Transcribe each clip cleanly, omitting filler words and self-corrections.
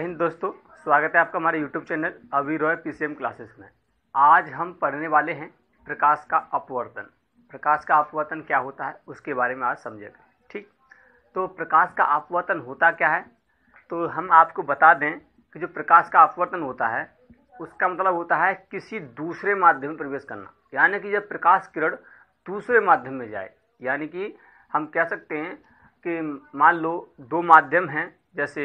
हिंद दोस्तों, स्वागत है आपका हमारे यूट्यूब चैनल अभी रॉय पीसीएम क्लासेस में। आज हम पढ़ने वाले हैं प्रकाश का अपवर्तन। प्रकाश का अपवर्तन क्या होता है उसके बारे में आज समझेंगे। ठीक, तो प्रकाश का अपवर्तन होता क्या है, तो हम आपको बता दें कि जो प्रकाश का अपवर्तन होता है उसका मतलब होता है किसी दूसरे माध्यम में प्रवेश करना। यानी कि जब प्रकाश किरण दूसरे माध्यम में जाए, यानी कि हम कह सकते हैं कि मान लो दो माध्यम हैं, जैसे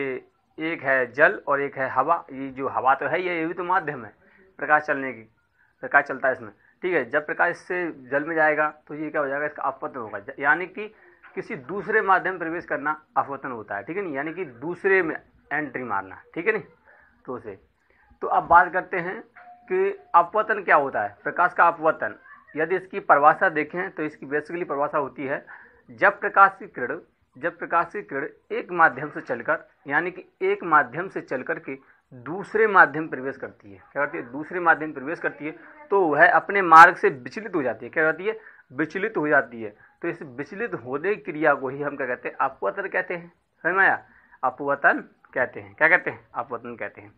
एक है जल और एक है हवा। ये जो हवा तो है ये भी तो माध्यम है प्रकाश चलने की, प्रकाश चलता है इसमें। ठीक है, जब प्रकाश इससे जल में जाएगा तो ये क्या हो जाएगा, इसका अपवर्तन होगा। यानी कि किसी दूसरे माध्यम में प्रवेश करना अपवर्तन होता है। ठीक है नहीं, यानी कि दूसरे में एंट्री मारना। ठीक है नहीं, तो उसे तो अब बात करते हैं कि अपवर्तन क्या होता है। प्रकाश का अपवर्तन यदि इसकी परिभाषा देखें तो इसकी बेसिकली परिभाषा होती है जब प्रकाश की किरण एक माध्यम से चलकर, यानी कि एक माध्यम से चलकर के दूसरे माध्यम प्रवेश करती है। क्या करती है, दूसरे माध्यम प्रवेश करती है तो वह अपने मार्ग से विचलित हो जाती है। क्या करती है, विचलित हो जाती है। तो इस विचलित होने की क्रिया को ही हम क्या कहते हैं, अपवर्तन कहते हैं। समझ में आया, अपवर्तन कहते हैं। क्या कहते हैं, अपवर्तन कहते हैं।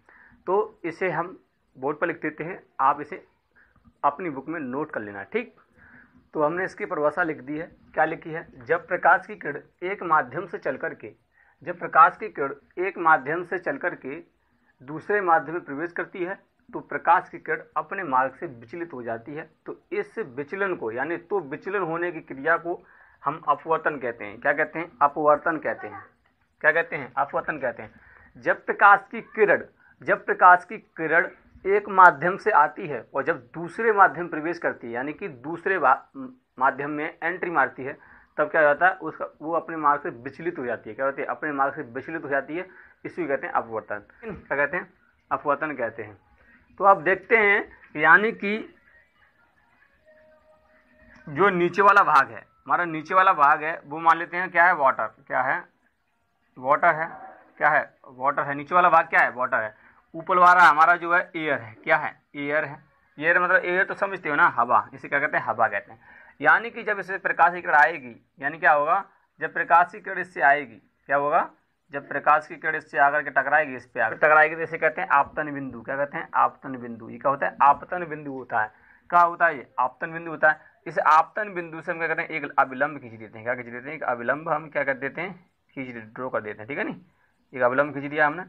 तो इसे हम बोर्ड पर लिख देते हैं, आप इसे अपनी बुक में नोट कर लेना। ठीक, तो हमने इसकी परिभाषा लिख दी है। क्या लिखी है, जब प्रकाश की किरण एक माध्यम से चलकर के दूसरे माध्यम में प्रवेश करती है तो प्रकाश की किरण अपने मार्ग से विचलित हो जाती है। तो इस विचलन को, यानी तो विचलन होने की क्रिया को हम अपवर्तन कहते हैं। क्या कहते हैं, अपवर्तन कहते हैं। क्या कहते हैं, अपवर्तन कहते हैं। जब प्रकाश की किरण एक माध्यम से आती है और जब दूसरे माध्यम प्रवेश करती है, यानी कि दूसरे माध्यम में एंट्री मारती है, तब क्या हो जाता है, उसका वो अपने मार्ग से विचलित हो जाती है। क्या होती है, अपने मार्ग से विचलित हो जाती है। इसी कहते हैं अपवर्तन। क्या कहते हैं, अपवर्तन कहते हैं। तो आप देखते हैं, यानी कि जो नीचे वाला भाग है, हमारा नीचे वाला भाग है, वो मान लेते हैं क्या है, वाटर। क्या है, वाटर है। क्या है, वाटर है। नीचे वाला भाग क्या है, वाटर है। ऊपर वाला हमारा जो है एयर है। क्या है, एयर है। एयर मतलब एयर तो समझते हो ना, हवा। इसे क्या कहते हैं, हवा कहते हैं। यानी कि जब इसे प्रकाश की किरण आएगी, यानी क्या होगा, जब प्रकाश की किरण इससे आएगी, क्या होगा, जब प्रकाश की किरण इससे आकर के टकराएगी, इस पे आकर टकराएगी, तो इसे कहते हैं आपतन बिंदु। क्या कहते हैं, आपतन बिंदु। ये क्या होता है, आपतन बिंदु होता है। क्या होता है, ये आपतन बिंदु होता है। इस आपतन बिंदु से हम क्या करते हैं, एक अविलंब खींच देते हैं। क्या खींच देते हैं, एक अविलंब हम क्या कर देते हैं, खींच ड्रॉ कर देते हैं। ठीक है नहीं, एक अविलंब खींच दिया हमने,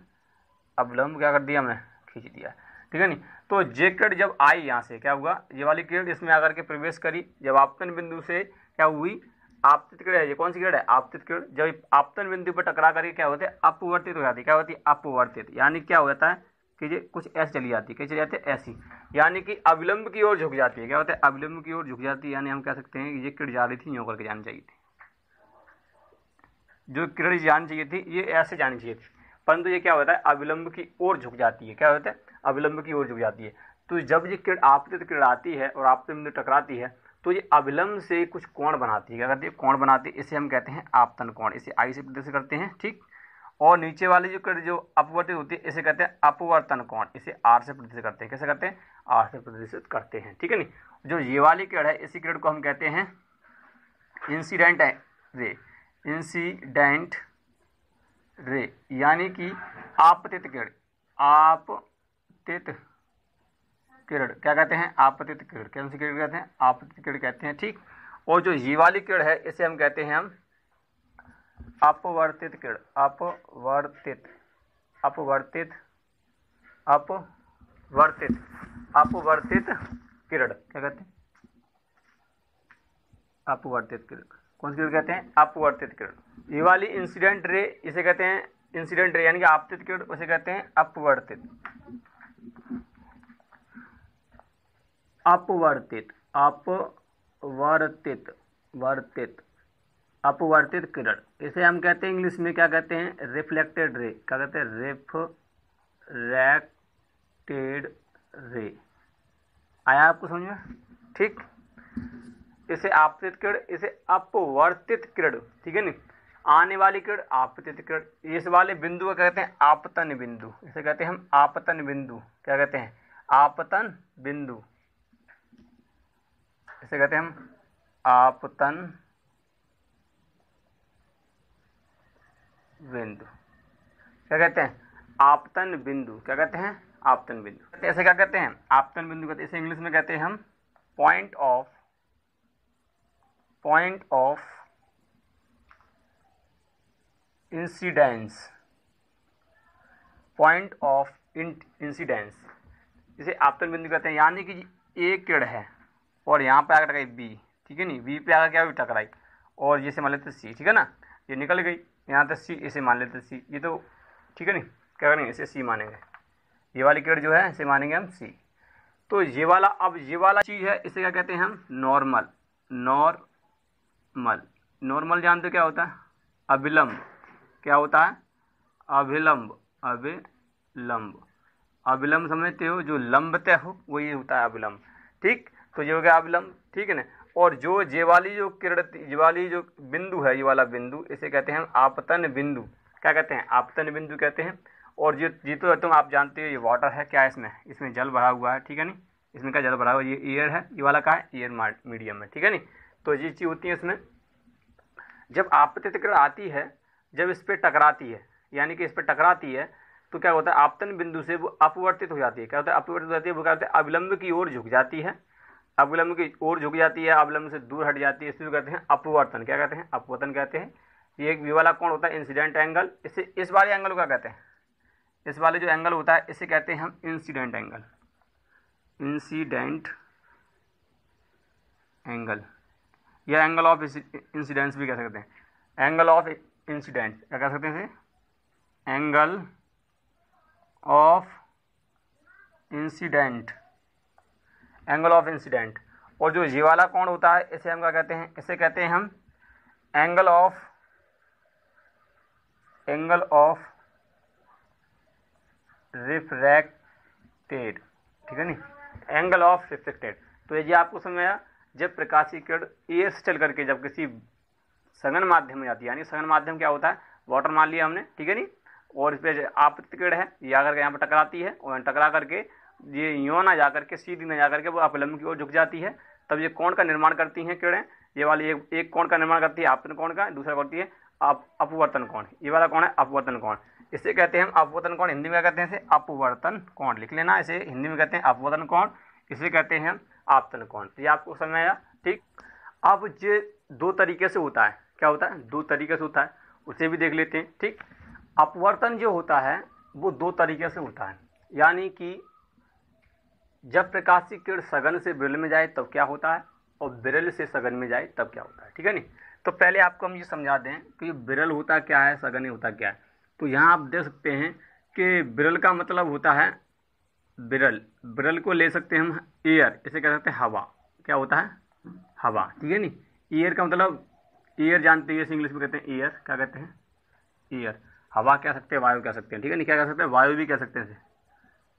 अविलंब क्या कर दिया हमने, खींच दिया। ठीक है नहीं, तो जे किरण जब आई, यहाँ से क्या हुआ, ये वाली किरण इसमें आकर के प्रवेश करी। जब आपतन बिंदु से क्या हुई, आपतित किरण है। ये कौन सी किरण है, आपतित किरण। जब आपतन बिंदु पर टकरा करके क्या होते हैं, अपवर्तित हो जाती है। क्या होती है, अपवर्तित। यानी क्या हो जाता है कि ये कुछ ऐसे चली जाती है। कैसे चली जाती है, ऐसी, यानी कि अविलंब की ओर झुक जाती है। क्या होता है, अविलंब की ओर झुक जाती है। यानी हम कह सकते हैं कि ये किरण जा रही थी, यूं करके जानी चाहिए थी। जो किरण जानी चाहिए थी ये ऐसे जानी चाहिए थी, परंतु ये क्या होता है, अविलंब की ओर झुक जाती है। क्या होता है, अविलंब की ओर झुक जाती है। तो जब ये किरण आपतित किरण आती है और आपतित बिंदु टकराती है तो ये अविलंब से कुछ कोण बनाती है। क्या करती है, कोण बनाती है। इसे हम कहते हैं आपतन कोण। इसे आई से प्रदर्शित करते हैं। ठीक, और नीचे वाली जो किरण जो अपवर्तित होती है इसे कहते हैं अपवर्तन कोण। इसे आर से प्रदर्शित करते हैं। कैसे करते हैं, आर से प्रदर्शित करते हैं। ठीक है नहीं, जो ये वाली किरण है इसी किरण को हम कहते हैं इंसिडेंट रे। इंसिडेंट रे यानी कि आपतित किरण। आपतित किरण क्या कहते हैं, आपतित किरण। कौन सी किरण कहते हैं, आपतित किरण कहते हैं। ठीक, और जो ये वाली किरण है इसे हम कहते हैं हम अपवर्तित किरण। अपवर्तित, अपवर्तित, अपवर्तित, अपवर्तित किरण। क्या कहते हैं, अपवर्तित किरण। कौन सी किरण कहते हैं, अपवर्तित किरण। ये वाली इंसिडेंट रे इसे कहते हैं इंसिडेंट रे, यानी कि आपतित किरण, उसे कहते हैं अपवर्तित। अपवर्तित, अपवर्तित, वर्तित, अपवर्तित किरण। इसे हम कहते हैं इंग्लिश में क्या कहते हैं, रिफ्लेक्टेड रे। क्या कहते हैं, रिफ्रैक्टेड रे। आया आपको समझ में। ठीक, इसे आपतित किरण, इसे अपवर्तित किरण। ठीक है नहीं, आने वाली किरण आपतित किरण। इस वाले बिंदु को कहते हैं आपतन बिंदु। इसे कहते हैं हम आपतन बिंदु। क्या कहते हैं, आपतन बिंदु। इसे कहते हैं हम आपतन बिंदु। क्या कहते हैं, आपतन बिंदु, क्या कहते हैं? आपतन बिंदु। ऐसे क्या कहते हैं? आपतन बिंदु कहते हैं। इसे इंग्लिश में कहते हैं हम point of incidence, point of incidence, इसे आपतन बिंदु कहते हैं। यानी कि एक किरण है और यहाँ पे आकर टकराई बी, ठीक है नहीं, बी पे आकर क्या हुई? टकराई, और ये से मान लेते सी, ठीक है ना, ये निकल गई यहाँ तक सी, इसे मान लेते सी, ये तो ठीक है नहीं, क्या करेंगे? इसे सी मानेंगे, ये वाली किरण जो है इसे मानेंगे हम सी। तो ये वाला, अब ये वाला चीज़ है, इसे क्या कहते हैं हम? नॉर्मल। नॉर्मल जानते हो क्या होता है? अभिलंब। क्या होता है? अभिलंब। अभिलंब समझते हो? जो लंबते हो वही होता है अभिलंब, ठीक। तो ये हो गया अभिलंब, ठीक है ना। और जो ये वाली जो किरण, ये वाली जो बिंदु है, ये वाला बिंदु, इसे कहते हैं हम आपतन बिंदु। क्या कहते हैं? आपतन बिंदु कहते हैं। और ये तो तुम आप जानते हो, ये वाटर है, क्या है इसमें जल भरा हुआ है, ठीक है नहीं, इसमें क्या जल भरा हुआ है? ये एयर है, ये वाला क्या है? एयर मीडियम है, ठीक है नहीं। तो ये चीज़ होती है इसमें। जब आपतित किरण आती है, जब इस पर टकराती है, यानी कि इस पर टकराती है, तो क्या होता है? आपतन बिंदु से वो अपवर्तित हो जाती है। क्या होता है? अपवर्तित हो जाती है, वो क्या होता है? अविलंब की ओर झुक जाती है, अविलंब की ओर झुक जाती है, अविलंब से दूर हट जाती है, इसलिए कहते हैं अपवर्तन। क्या कहते हैं? अपवर्तन कहते हैं। ये एक वाला कौन होता है? Incident angle. इसे, इस वाले एंगल को क्या कहते हैं? इस वाले जो एंगल होता है इसे कहते हैं हम इंसिडेंट एंगल। इंसिडेंट एंगल या एंगल ऑफ इंसिडेंस भी कह सकते हैं। एंगल ऑफ इंसिडेंट क्या कह सकते हैं इसे? Angle of incident, angle of incident. और जो ये वाला कोण होता है इसे हम क्या कहते हैं? इसे कहते हैं हम एंगल ऑफ रिफ्रैक्टेड, ठीक है नहीं, एंगल ऑफ रिफ्लेक्टेड। तो ये आपको समझ आया? जब प्रकाशीय किरण एयर से चल करके जब किसी सघन माध्यम में जाती है, यानी सघन माध्यम क्या होता है? वाटर मान लिया हमने, ठीक है नहीं, और इस पर आपतित किरण है, ये आकर के यहाँ पर टकराती है, और टकरा करके ये यूँ ना जा करके, सीधी ना जा करके वो अपलंब की ओर झुक जाती है, तब ये कोण का निर्माण करती हैं किरणें। ये वाली एक कोण का निर्माण करती है आपतन कोण का, दूसरा करती है अपवर्तन कोण। ये वाला कोण है अपवर्तन कोण, इसे कहते हैं हम अपवर्तन कोण। हिंदी में कहते हैं इसे अपवर्तन कोण, लिख लेना, इसे हिंदी में कहते हैं अपवर्तन कोण, इसे कहते हैं हम आपतन कोण। तो ये आपको समझ आया, ठीक। अब ये दो तरीके से होता है। क्या होता है? दो तरीके से होता है, उसे भी देख लेते हैं, ठीक। अपवर्तन जो होता है वो दो तरीके से होता है, यानी कि जब प्रकाशीय किरण सघन से विरल में जाए तब क्या होता है, और विरल से सघन में जाए तब क्या होता है, ठीक है नहीं। तो पहले आपको हम ये समझा दें कि विरल होता क्या है, सघन होता क्या है। तो यहाँ आप देख सकते हैं कि विरल का मतलब होता है, विरल को ले सकते हैं हम एयर, इसे कह सकते हैं हवा। क्या होता है? हवा, ठीक है नहीं। एयर का मतलब, एयर जानते हैं, इंग्लिश में कहते हैं एयर। क्या कहते हैं? एयर। हवा कह सकते हैं, वायु कह सकते हैं, ठीक है नहीं। क्या कह सकते हैं? वायु भी कह सकते हैं इसे,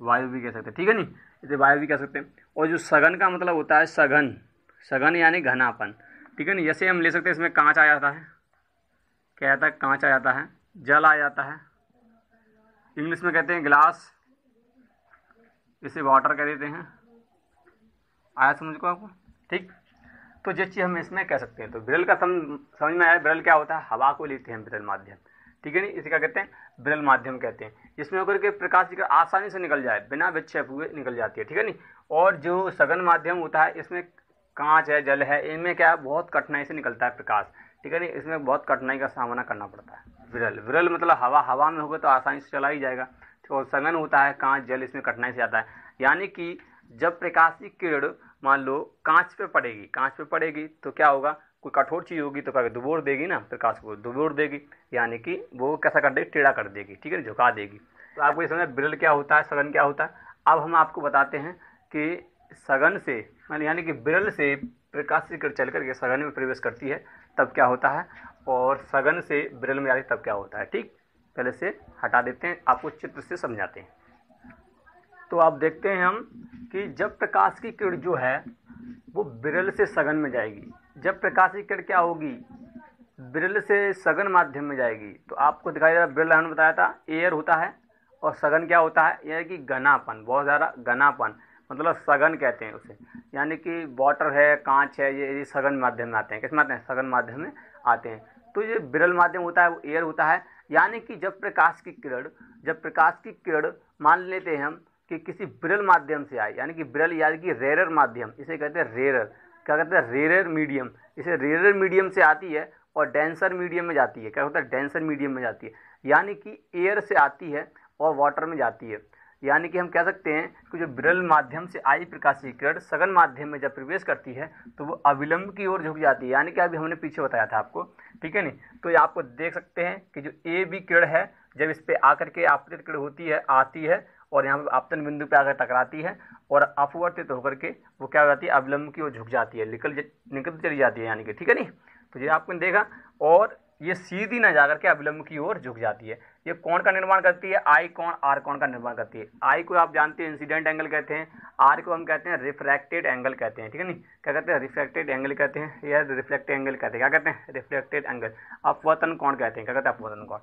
वायु भी कह सकते हैं, ठीक है नहीं, इसे वायु भी कह सकते हैं। और जो सघन का मतलब होता है सघन यानी घनापन, ठीक है नहीं। जैसे हम ले सकते हैं, इसमें कांच आ जाता है, क्या आता है? कांच आ जाता है, जल आ जाता है, इंग्लिश में कहते हैं ग्लास, इसे वाटर कह देते हैं। आया समझ को आपको, ठीक। तो जिस चीज़ हम इसमें कह सकते हैं, तो विरल का समझ में आया। विरल क्या होता है? हवा को लेते हैं विरल माध्यम, ठीक है नहीं, इसे क्या कहते हैं? विरल माध्यम कहते हैं। इसमें होकर के प्रकाश की किरण आसानी से निकल जाए, बिना विक्षेप हुए निकल जाती है, ठीक है नहीं। और जो सघन माध्यम होता है, इसमें कांच है, जल है, इनमें क्या है? बहुत कठिनाई से निकलता है प्रकाश, ठीक है नहीं, इसमें बहुत कठिनाई का सामना करना पड़ता है। विरल मतलब हवा में होगा तो आसानी से चला ही जाएगा। और सघन होता है कांच, जल, इसमें कठिनाई से आता है। यानी कि जब प्रकाशीय किरण मान लो कांच पे पड़ेगी तो क्या होगा? कोई कठोर चीज़ होगी तो क्या दुबोर देगी ना, प्रकाश को दुबोर देगी, यानी कि वो कैसा कर देगी? टेढ़ा कर देगी, ठीक है, झुका देगी। तो आपको ये समझ विरल क्या होता है, सघन क्या होता है। अब हम आपको बताते हैं कि सघन से यानी कि विरल से प्रकाशीय किरण चल करके सघन में प्रवेश करती है तब क्या होता है, और सघन से विरल में जाती है तब क्या होता है, ठीक। पहले से हटा देते हैं, आपको चित्र से समझाते हैं। तो आप देखते हैं हम कि जब प्रकाश की किरण जो है वो विरल से सघन में जाएगी, जब प्रकाश की किरण क्या होगी? विरल से सघन माध्यम में जाएगी, तो आपको दिखाई दे रहा, विरल हमने बताया था एयर होता है, और सघन क्या होता है? यह कि घनापन, बहुत ज़्यादा घनापन, मतलब सघन कहते हैं उसे। यानी कि वाटर है, कांच है, ये सघन माध्यम में आते हैं। किस में आते हैं? सघन माध्यम में आते हैं। तो ये विरल माध्यम होता है, वो एयर होता है। यानी कि जब प्रकाश की किरण मान लेते हैं हम कि किसी विरल माध्यम से आए, यानी कि विरल यानी कि रेरर माध्यम, इसे कहते हैं रेरर, क्या कहते हैं रेरर मीडियम, इसे रेरर मीडियम से आती है और डेंसर मीडियम में जाती है। क्या होता है, डेंसर मीडियम में जाती है, यानी कि एयर से आती है और वाटर में जाती है। यानी कि हम कह सकते हैं कि जो विरल माध्यम से आई प्रकाशीय किरण सघन माध्यम में जब प्रवेश करती है तो वो अविलंब की ओर झुक जाती है, यानी कि अभी हमने पीछे बताया था आपको, ठीक है नहीं। तो ये आपको देख सकते हैं कि जो ए बी किरण है जब इस पे आकर के आपतित किरण होती है, आती है और यहाँ पे आपतन बिंदु पे आकर टकराती है और अपवर्तित होकर के वो क्या हो जाती है, अविलंब की ओर झुक जाती है, निकल चली जाती है, यानी कि ठीक है नहीं। तो ये आपने देखा, और ये सीधी न जाकर के अविलंब की ओर झुक जाती है। ये कोण का निर्माण करती है, आई कोण आर कोण का निर्माण करती है। आई को आप जानते हैं इंसिडेंट एंगल कहते हैं, आर को हम कहते हैं रिफ्रैक्टेड एंगल कहते हैं, ठीक है नहीं। क्या कहते हैं, रिफ्रैक्टेड एंगल कहते हैं या रिफ्लेक्टेड एंगल कहते हैं, क्या कहते हैं, रिफ्लेक्टेड एंगल। अपवर्तन कोण कहते हैं, क्या कहते हैं, अपवर्तन कोण।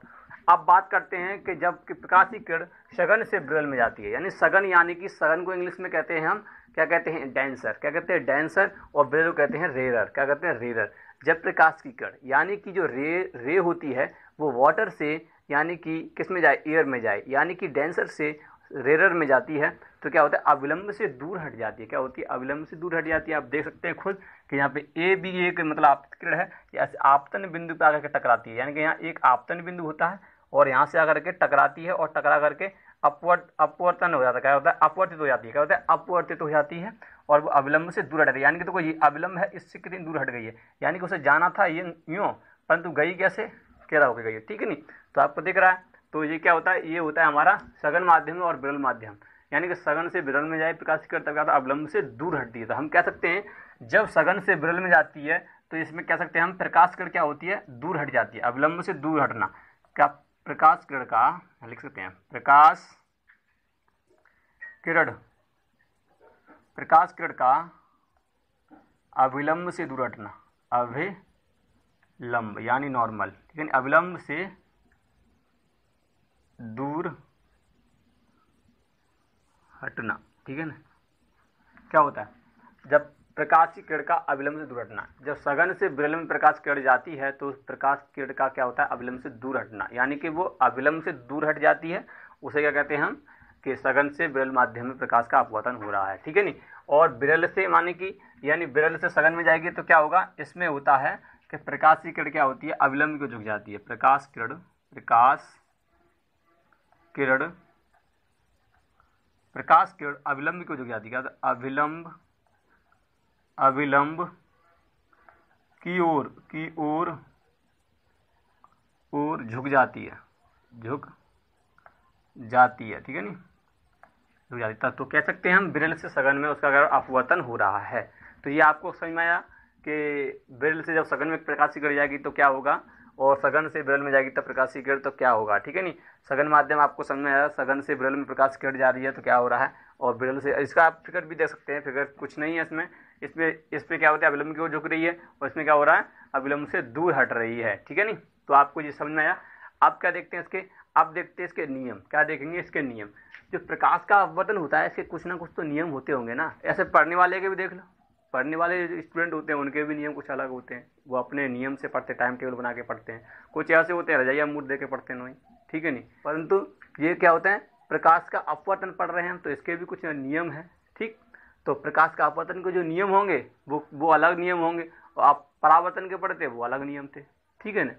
अब बात करते हैं कि जब प्रकाशीय किरण सघन से विरल में जाती है, यानी सघन, यानी कि सघन को इंग्लिश में कहते हैं हम क्या कहते हैं, डेंसर, क्या कहते हैं, डेंसर, और विरल को कहते हैं रेरर, क्या कहते हैं, रेरर। जब प्रकाश की किरण यानी कि जो रे होती है वो वाटर से यानी कि किस में जाए, एयर में जाए, यानी कि डेंसर से रेरर में जाती है तो क्या होता है, अविलंब से दूर हट जाती है। क्या होती है, अविलंब से दूर हट जाती है। आप देख सकते हैं खुद कि यहाँ पे ए बी एक मतलब आपतित किरण है, ऐसे आपतन बिंदु पे आकर के टकराती है, यानी कि यहाँ एक आपतन बिंदु होता है और यहाँ से आकर के टकराती है और टकरा करके अपवर्तन हो जाता है, क्या होता है, अपवर्तित हो जाती है, क्या होता है, अपवर्तित हो जाती है और वो अविलंब से दूर हट गई। यानी कि देखो ये अविलंब है, इससे कितनी दूर हट गई है, यानी कि उसे जाना था ये यूँ, परंतु गई कैसे, केरा होकर गई है, ठीक है नहीं। तो आपको दिख रहा है, तो ये क्या होता है, ये होता है हमारा सघन माध्यम और विरल माध्यम, यानी कि सघन से विरल में जाए प्रकाश की किरण अविलंब से दूर हटती है। तो हम कह सकते हैं जब सघन से विरल में जाती है तो इसमें कह सकते हैं हम प्रकाश किरण क्या होती है, दूर हट जाती है, अविलंब से दूर हटना। क्या प्रकाश किरण का लिख सकते हैं, प्रकाश किरण का अविलंब से दूर हटना, अविलंब यानी नॉर्मल, ठीक है, अविलंब से दूर हटना, ठीक है ना। क्या होता है, जब प्रकाश की किरण का अविलंब से दूर हटना, जब सघन से विरल में प्रकाश किरण जाती है तो प्रकाश किरण का क्या होता है, अविलंब से दूर हटना, यानी कि वो अविलंब से दूर हट जाती है, उसे क्या कहते हैं हम कि सघन से विरल माध्यम में प्रकाश का अपवर्तन हो रहा है, ठीक है नहीं। और विरल से माने कि यानी विरल से सघन में जाएगी तो क्या होगा, इसमें होता है कि प्रकाश की किरण क्या होती है, अविलंब को झुक जाती है, प्रकाश किरण अविलंब को झुक जाती है, क्या अविलंब की ओर झुक जाती है, ठीक है नहीं, झुक जाती है। तो कह सकते हैं हम विरल से सघन में उसका अगर अपवर्तन हो रहा है। तो ये आपको समझ में आया कि विरल से जब सघन में प्रकाश की किरण जाएगी तो क्या होगा, और सघन से विरल में जाएगी तब प्रकाश की किरण तो क्या होगा, ठीक है नहीं। सघन माध्यम आपको समझ में आया, सघन से विरल में प्रकाश की किरण जा रही है तो क्या हो रहा है, और विरल से, इसका आप फिगर भी देख सकते हैं, फिगर कुछ नहीं है इसमें, इस पे क्या होता है, अविलंब की ओर झुक रही है और इसमें क्या हो रहा है, अविलंब से दूर हट रही है, ठीक है नहीं। तो आपको ये समझ में आया। अब क्या देखते हैं इसके, अब देखते हैं इसके नियम, क्या देखेंगे इसके नियम। जो प्रकाश का अपवर्तन होता है इसके कुछ ना कुछ तो नियम होते होंगे ना, ऐसे पढ़ने वाले के भी देख लो, पढ़ने वाले स्टूडेंट होते हैं उनके भी नियम कुछ अलग होते हैं, वो अपने नियम से पढ़ते, टाइम टेबल बना के पढ़ते हैं, कुछ ऐसे होते हैं रजाइया मूड दे के पढ़ते हैं, नहीं, ठीक है नहीं। परंतु ये क्या होता है, प्रकाश का अपवर्तन पढ़ रहे हैं हम तो इसके भी कुछ नियम है, ठीक। तो प्रकाश का अपवर्तन के जो नियम होंगे वो अलग नियम होंगे, और आप परावर्तन के पढ़ते वो अलग नियम थे, ठीक है ना।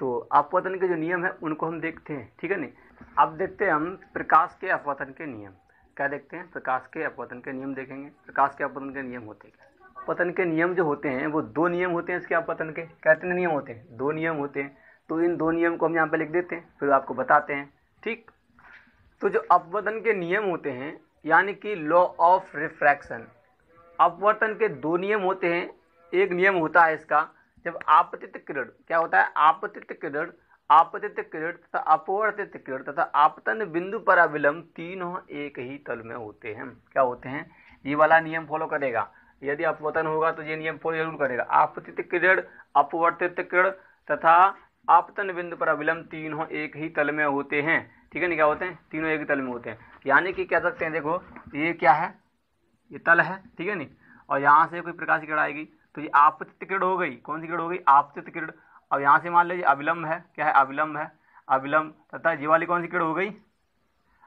तो अपवर्तन के जो नियम है उनको हम देखते हैं, ठीक है नहीं। अब देखते हैं हम प्रकाश के अपवर्तन के नियम, क्या देखते हैं, प्रकाश के अपवर्तन के नियम देखेंगे। प्रकाश के अपवर्तन के नियम होते हैं, अपवर्तन के नियम जो होते हैं वो दो नियम होते हैं इसके अपवर्तन के, कितने नियम होते हैं, दो नियम होते हैं। तो इन दो नियम को हम यहाँ पे लिख देते हैं, फिर आपको बताते हैं, ठीक। तो जो अपवर्तन के नियम होते हैं यानी कि लॉ ऑफ रिफ्रैक्शन, अपवर्तन के दो नियम होते हैं। एक नियम होता है इसका, जब आपतित किरण, क्या होता है, आपतित किरण तथा अपवर्तित किरण तथा आपतन बिंदु पर अविलंब तीनों एक ही तल में होते हैं, क्या होते हैं, ये वाला नियम फॉलो करेगा। यदि अपवर्तन होगा तो ये नियम फॉलो जरूर करेगा। आपतित किरण, अपवर्तित किरण तथा आपतन बिंदु पर अविलंब तीनों एक ही तल में होते हैं, ठीक है नहीं, क्या होते हैं, तीनों एक ही तल में होते हैं। यानी कि कह सकते हैं, देखो ये क्या है, ये तल है, ठीक है नहीं, और यहाँ से कोई प्रकाश की किरण आएगी तो ये आपतित किरण हो गई, कौन सी किरण हो गई, आपतित किरण। और यहाँ से मान लीजिए अविलंब है, क्या है, अविलंब है। अविलंब तथा ये वाली कौन सी किरण हो गई,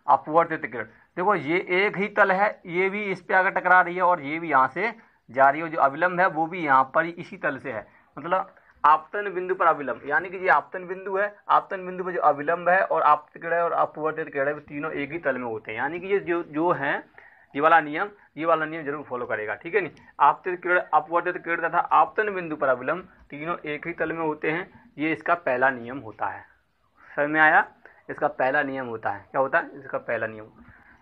अपवर्तित किरण। देखो ये एक ही तल है, ये भी इस पे आकर टकरा रही है और ये भी यहाँ से जा रही है, जो अविलंब है वो भी यहाँ पर इसी तल से है, मतलब आपतन बिंदु पर अविलंब, यानी कि ये आपतन बिंदु है, आपतन बिंदु पर जो अविलंब है और आपतित किरण और अपवर्तित किरण है तीनों एक ही तल में होते हैं, यानी कि ये जो है ये वाला नियम जरूर फॉलो करेगा, ठीक है नहीं। आपतित किरण, अपवर्तित किरण तथा आपतन बिंदु पर अविलंब तीनों एक ही तल में होते हैं, ये इसका पहला नियम होता है। समझ में आया, इसका पहला नियम होता है, क्या होता है इसका पहला नियम।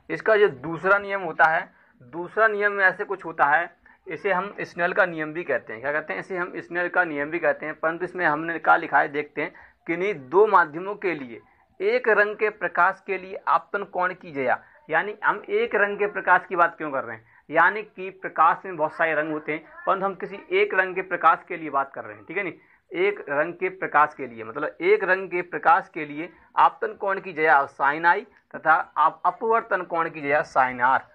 इसका जो दूसरा नियम होता है, दूसरा नियम में ऐसे कुछ होता है, इसे हम स्नेल का नियम भी कहते हैं। क्या कहते हैं, इसे हम स्नेल का नियम भी कहते हैं, परंतु इसमें हमने क्या लिखा है देखते हैं, किन्हीं दो माध्यमों के लिए एक रंग के प्रकाश के लिए आपतन कोण की जया, यानी हम एक रंग के प्रकाश की बात क्यों कर रहे हैं, यानी कि प्रकाश में बहुत सारे रंग होते हैं, परंतु हम किसी एक रंग के प्रकाश के लिए बात कर रहे हैं, ठीक है नहीं। एक रंग के प्रकाश के लिए, मतलब एक रंग के प्रकाश के लिए आपतन कोण की जया साइन आई तथा अपवर्तन कोण की जया साइन आर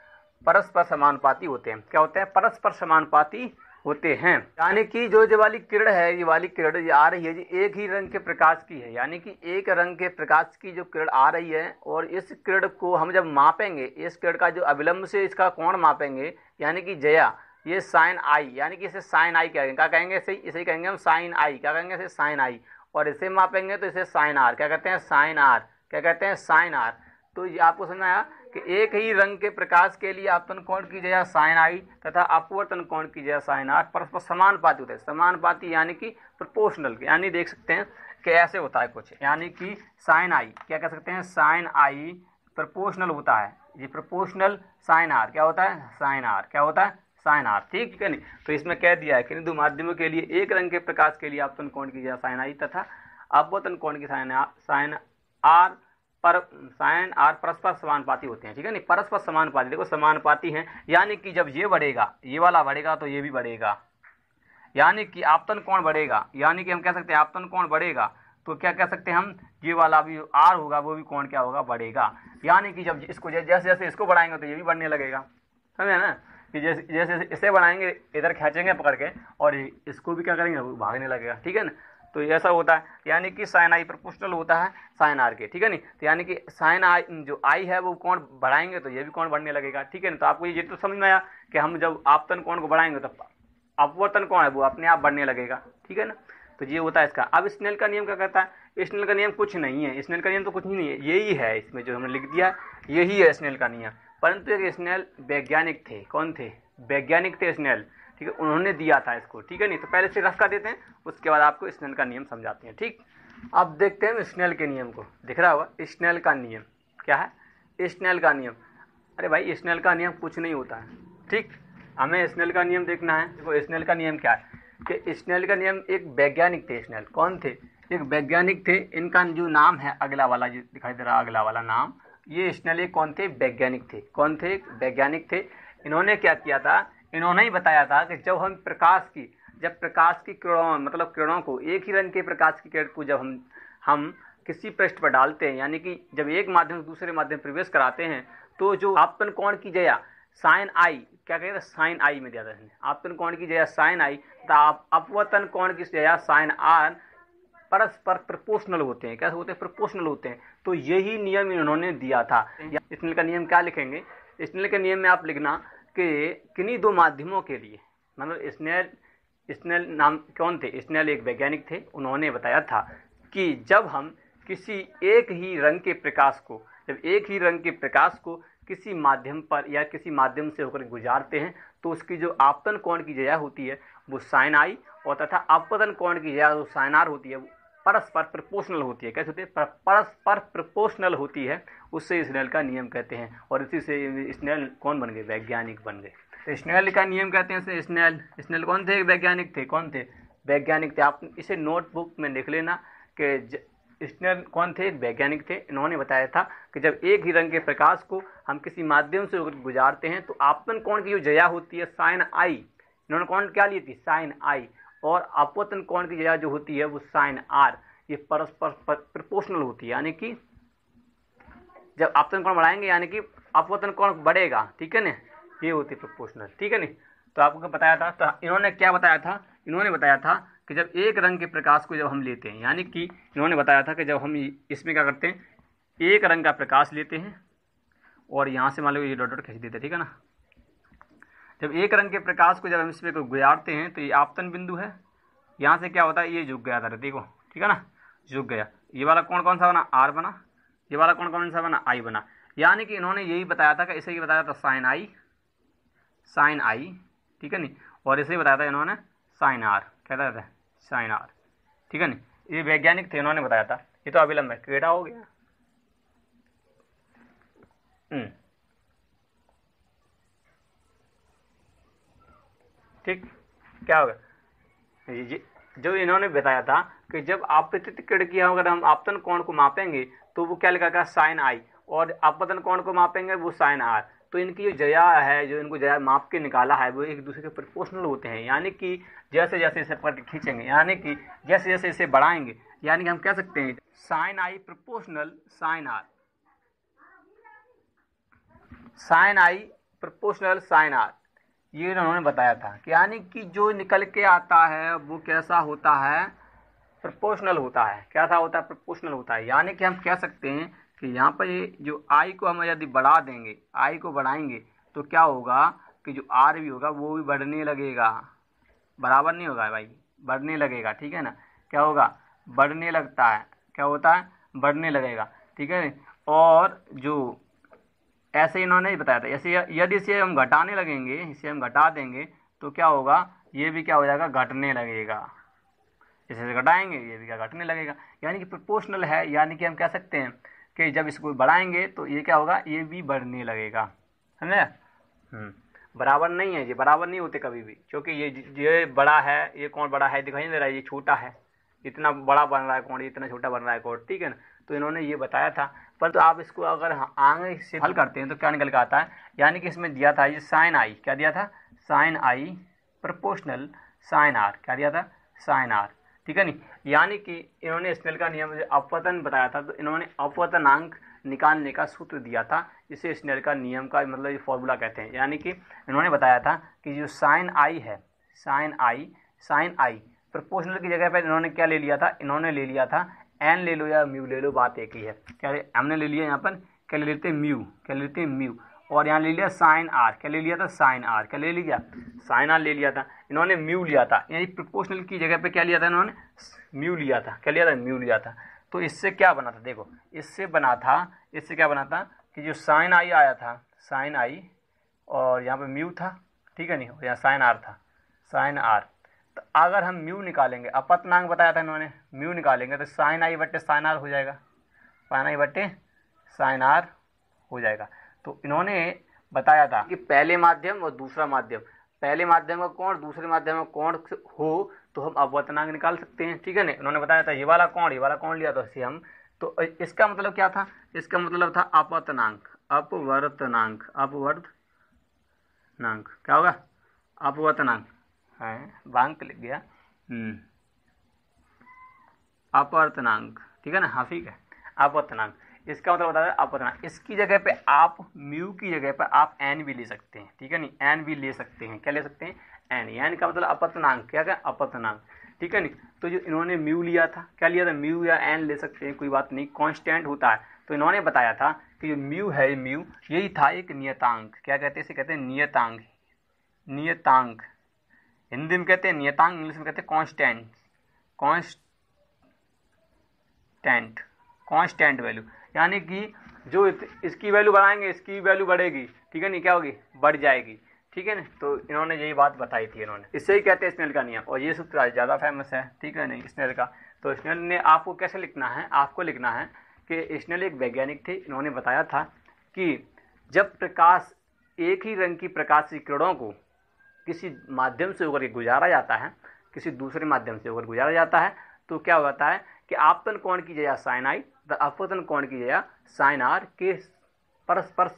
परस्पर समानुपाती होते हैं। क्या होते हैं, परस्पर समानुपाती होते हैं, यानी कि जो वाली किरण है, ये वाली किरण ये आ रही है, ये एक ही रंग के प्रकाश की है, यानी कि एक रंग के प्रकाश की जो किरण आ रही है, और इस किरण को हम जब मापेंगे, इस किरण का जो अविलंब से इसका कोण मापेंगे, यानी कि जया ये साइन आई, यानी कि इसे साइन आई कहेंगे, क्या कहेंगे, इसे कहेंगे हम साइन आई, क्या कहेंगे इसे साइन आई, और इसे मापेंगे तो इसे साइन आर, क्या कहते हैं साइन आर, क्या कहते हैं साइन आर। तो ये आपको समझ में आया कि एक ही रंग के प्रकाश के लिए आपतन कोण की जया साइन आई तथा अपवर्तन कोण की जया साइन आर परस्पर समानुपाती होते हैं। समानुपाती यानी कि प्रोपोर्शनल, यानी देख सकते हैं कि ऐसे होता है कुछ, यानी कि साइन आई क्या कह सकते हैं, साइन आई प्रोपोर्शनल होता है, ये प्रोपोर्शनल साइन आर क्या होता है, साइन आर क्या होता है, साइन आर, ठीक है नहीं। तो इसमें कह दिया है कि दो माध्यमों के लिए एक रंग के प्रकाश के लिए आपतन कोण की जया साइन आई तथा अपवर्तन कोण की साइन आर परस्पर समानुपाती होते हैं, ठीक है नहीं। परस्पर समानुपाती, देखो समानुपाती हैं, यानी कि जब ये बढ़ेगा, ये वाला बढ़ेगा तो ये भी बढ़ेगा, यानी कि आपतन कोण बढ़ेगा, यानी कि हम कह सकते हैं आपतन कोण बढ़ेगा तो क्या कह सकते हैं हम, ये वाला भी आर होगा वो भी कोण क्या होगा, बढ़ेगा, यानी कि जब इसको जैसे जैसे इसको बढ़ाएंगे तो ये भी बढ़ने लगेगा, समझे ना, कि जैसे जैसे इसे बढ़ाएंगे इधर खींचेंगे पकड़ के और इसको भी क्या करेंगे, वो भागने लगेगा, ठीक है ना। तो ऐसा होता है, यानी कि साइन आई प्रोपोर्शनल होता है साइन आर के, ठीक है नहीं। तो यानी कि साइन आई जो आई है वो कोण बढ़ाएंगे तो ये भी कोण बढ़ने लगेगा, ठीक है ना। तो आपको ये तो समझ में आया कि हम जब आपतन कोण को बढ़ाएंगे तो अपवर्तन कोण है वो अपने आप बढ़ने लगेगा, ठीक है ना। तो ये होता है इसका। अब स्नेल का नियम क्या कहता है, स्नेल का नियम कुछ नहीं है, स्नेल का नियम तो कुछ ही नहीं है, यही है इसमें जो हमने लिख दिया यही है स्नेल का नियम, परंतु एक स्नेल वैज्ञानिक थे, कौन थे, वैज्ञानिक थे स्नेल, ठीक है, उन्होंने दिया था इसको, ठीक है नहीं। तो पहले से रफ कर देते हैं, उसके बाद आपको स्नेल का नियम समझाते हैं, ठीक। अब देखते हैं स्नेल के नियम को, दिख रहा होगा स्नेल का नियम क्या है, स्नेल का नियम, अरे भाई स्नेल का नियम कुछ नहीं होता है, ठीक, हमें स्नेल का नियम देखना है। देखो स्नेल का नियम क्या है कि स्नेल का नियम एक वैज्ञानिक थे, स्नेल कौन थे, एक वैज्ञानिक थे, इनका जो नाम है अगला वाला जो दिखाई दे रहा है अगला वाला नाम, ये स्नेल एक कौन थे, वैज्ञानिक थे, कौन थे, वैज्ञानिक थे। इन्होंने क्या किया था, इन्होंने ही बताया था कि जब हम जब प्रकाश की किरणों मतलब किरणों को एक ही रंग के प्रकाश की किरण को जब हम किसी पृष्ठ पर डालते हैं, यानी कि जब एक माध्यम से दूसरे माध्यम प्रवेश कराते हैं, तो जो आपतन कोण की जया साइन आई क्या कहते हैं, साइन आई में दिया था, आपतन कोण की जया साइन आई तथा अपवर्तन कोण की जया साइन आर परस्पर प्रोपोर्शनल होते हैं, कैसे होते हैं, प्रोपोर्शनल होते हैं। तो यही नियम इन्होंने दिया था। स्नेल का नियम क्या लिखेंगे, स्नेल के नियम में आप लिखना कि किन्हीं दो माध्यमों के लिए, मतलब स्नेल नाम कौन थे, स्नेल एक वैज्ञानिक थे, उन्होंने बताया था कि जब हम किसी एक ही रंग के प्रकाश को किसी माध्यम पर या किसी माध्यम से होकर गुजारते हैं तो उसकी जो आपतन कोण की जया होती है वो साइन आई और तथा अपवर्तन कोण की जया जो साइन आर होती है वो परस्पर प्रोपोर्शनल होती है। कैसे होती है, परस्पर प्रोपोर्शनल होती है, उससे स्नेल का नियम कहते हैं। और इसी से स्नेल कौन बन गए, वैज्ञानिक बन गए। तो स्नेल का नियम कहते हैं स्नेल कौन थे, वैज्ञानिक थे, कौन थे, वैज्ञानिक थे। आप इसे नोटबुक में लिख लेना कि स्नेल कौन थे, वैज्ञानिक थे। इन्होंने बताया था कि जब एक ही रंग के प्रकाश को हम किसी माध्यम से गुजारते हैं तो आपतन कोण की जो जया होती है साइन आई, इन्होंने कौन क्या ली थी, साइन आई, और अपवर्तन कोण की जया जो होती है वो साइन आर, ये परस्पर प्रोपोर्शनल होती है, यानी कि जब आपतन कोण बढ़ाएंगे यानी कि अपवर्तन कोण बढ़ेगा, ठीक है ना, ये होती है प्रोपोर्शनल, ठीक है नहीं। तो आपको बताया था, तो इन्होंने क्या बताया था, इन्होंने बताया था कि जब एक रंग के प्रकाश को जब हम लेते हैं, यानी कि इन्होंने बताया था कि जब हम इसमें क्या करते हैं, एक रंग का प्रकाश लेते हैं और यहाँ से मान लो ये डॉट डॉट खींच देते हैं, ठीक है ना। जब एक रंग के प्रकाश को जब हम इसमें को गुजारते हैं तो ये आपतन बिंदु है, यहाँ से क्या होता है, ये झुक गया था, देखो ठीक है ना, झुक गया। ये वाला कोण कौन सा बना, आर बना, ये वाला कोण कौन सा बना, आई बना। यानी कि इन्होंने यही बताया था कि इसे ही बताया था साइन आई, साइन आई, ठीक है नहीं, और इसे ही बताया था इन्होंने साइन आर, क्या बताया था, साइन आर, ठीक है नहीं। ये वैज्ञानिक थे, इन्होंने बताया था। ये तो अविलंब है, केड़ा हो गया। ठीक, क्या होगा, जो इन्होंने बताया था कि जब आपतित किरण की अगर हम आपतन कोण को मापेंगे तो वो क्या लिखा, साइन आई, और अपतन कोण को मापेंगे वो साइन आर। तो इनकी जो जया है, जो इनको जया माप के निकाला है, वो एक दूसरे के प्रोपोर्शनल होते हैं। यानी कि जैसे जैसे इसे पकड़ के खींचेंगे, यानी कि जैसे जैसे इसे बढ़ाएंगे, यानी कि हम कह सकते हैं sine i proportional sine r, sine i proportional sine r, ये उन्होंने बताया था कि यानी कि जो निकल के आता है वो कैसा होता है, प्रोपोर्शनल होता है। कैसा होता है, प्रोपोर्शनल होता है। यानी कि हम कह सकते हैं कि यहाँ पर ये जो आई को हम यदि बढ़ा देंगे, आई को बढ़ाएंगे तो क्या होगा कि जो आर भी होगा वो भी बढ़ने लगेगा, बराबर नहीं होगा भाई, बढ़ने लगेगा, ठीक है ना। क्या होगा, बढ़ने लगता है, क्या होता है, बढ़ने लगेगा, ठीक है। और जो ऐसे इन्होंने बताया था, ऐसे यदि इसे हम घटाने लगेंगे, इसे हम घटा देंगे तो क्या होगा, ये भी क्या हो जाएगा, घटने लगेगा। इसे घटाएंगे ये भी क्या घटने लगेगा, यानी कि प्रोपोर्शनल है। यानी कि हम कह सकते हैं कि जब इसको बढ़ाएंगे तो ये क्या होगा, ये भी बढ़ने लगेगा, समझे। बराबर नहीं है, ये बराबर नहीं होते कभी भी, क्योंकि ये बड़ा है, ये कौन बड़ा है दिखाई नहीं दे रहा है, ये छोटा है, इतना बड़ा बन रहा है कौन, इतना छोटा बन रहा है कौन, ठीक है ना। तो इन्होंने ये बताया था। पर तो आप इसको अगर आगे से हल करते हैं तो क्या निकल के आता है, यानी कि इसमें दिया था ये साइन आई, क्या दिया था, sine i proportional sine r, क्या दिया था, साइन आर, ठीक है नहीं। यानी कि इन्होंने स्नेल का नियम अपवर्तन बताया था, तो इन्होंने अपवर्तनांक निकालने का सूत्र दिया था, इसे स्नेल का नियम का मतलब ये फॉर्मूला कहते हैं। यानी कि इन्होंने बताया था कि जो साइन आई है, साइन आई प्रोपोर्शनल की जगह पर इन्होंने क्या ले लिया था, इन्होंने ले लिया था एन ले लो या म्यू ले लो, बात एक ही है। क्या हमने ले लिया यहाँ पर, क्या ले लेते हैं, म्यू, क्या ले लेते हैं, म्यू। और यहाँ ले लिया साइन आर, क्या ले लिया था, साइन आर, क्या ले लिया, साइन आर ले लिया था। इन्होंने म्यू लिया था, यानी प्रोपोर्शनल की जगह पे क्या लिया था इन्होंने, म्यू लिया था, क्या लिया था, म्यू लिया था। तो इससे क्या बना था, देखो इससे बना था, इससे क्या बना था कि जो साइन आई आया था, साइन आई, और यहाँ पे म्यू था, ठीक है नहीं, और यहाँ साइन आर था, साइन आर। तो अगर हम म्यू निकालेंगे, अपतनांक बताया था इन्होंने, म्यू निकालेंगे तो साइन आई बट्टे साइन आर हो जाएगा, साइन आई बट्टे साइन आर हो जाएगा। तो इन्होंने बताया था कि पहले माध्यम और दूसरा माध्यम, पहले माध्यम का कोण दूसरे माध्यम का कोण हो तो हम अपवर्तनांक निकाल सकते हैं, ठीक है ना। उन्होंने बताया था ये वाला कोण लिया तो इसे हम, तो इसका मतलब क्या था, इसका मतलब था अपवर्तनांक, अपवर्तनांक, अपवर्तनांक क्या होगा, अपवर्तनांक है, बांक लिख गया, अपवर्तनांक, ठीक है ना, हाँ ठीक है, अपवर्तनांक। इसका मतलब बताया अपवर्तनांक। इसकी जगह पे आप म्यू की जगह पर आप एन भी ले सकते हैं, ठीक है नहीं, एन भी ले सकते हैं, क्या ले सकते हैं, एन का मतलब अपवर्तनांक, क्या क्या, अपवर्तनांक, ठीक है नहीं। तो जो इन्होंने म्यू लिया था, क्या लिया था, म्यू या एन ले सकते हैं, कोई बात नहीं, कांस्टेंट होता है। तो इन्होंने बताया था कि जो म्यू है, म्यू यही था एक नियतांक, क्या कहते हैं इसे, कहते हैं नियतांक, नियतांक हिंदी में कहते हैं नियतांक, इंग्लिश में कहते हैं कांस्टेंट, कांस्टेंट वैल्यू। यानी कि जो इसकी वैल्यू बढ़ाएंगे इसकी वैल्यू बढ़ेगी, ठीक है नहीं, क्या होगी, बढ़ जाएगी, ठीक है ना। तो इन्होंने यही बात बताई थी इन्होंने, इससे ही कहते हैं स्नेल का नियम, और ये सूत्र ज़्यादा फेमस है, ठीक है नहीं, स्नेल का। तो स्नेल ने आपको कैसे लिखना है, आपको लिखना है कि स्नेल एक वैज्ञानिक थे, इन्होंने बताया था कि जब प्रकाश, एक ही रंग की प्रकाश की किरणों को किसी माध्यम से होकर के गुजारा जाता है, किसी दूसरे माध्यम से होकर गुजारा जाता है, तो क्या होता है कि आपतन कोण की जगह साइन आई, अपवर्तन कोण की जगह साइन आर के परस्पर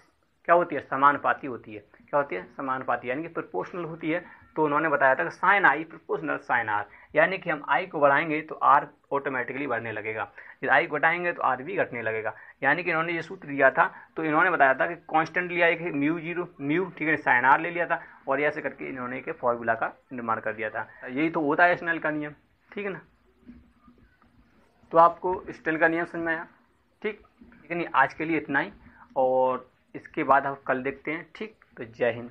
क्या होती है, समानुपाती होती है, क्या होती है, समानुपाती, यानी कि प्रोपोर्शनल होती है। तो उन्होंने बताया था कि sine i proportional sine r, यानी कि हम आई को बढ़ाएंगे तो आर ऑटोमेटिकली बढ़ने लगेगा, यदि आई को घटाएंगे तो आर भी घटने लगेगा। यानी कि इन्होंने ये सूत्र दिया था, तो इन्होंने बताया था कि कांस्टेंट लिया एक म्यू जीरो, म्यू, ठीक है, साइन आर ले लिया था, और ऐसे करके इन्होंने एक फॉर्मूला का निर्माण कर दिया था। यही तो होता है स्नेल का नियम, ठीक है ना। तो आपको स्टेल का नियम समझ में आया, ठीक। लेकिन आज के लिए इतना ही, और इसके बाद हम कल देखते हैं, ठीक। तो जय हिंद।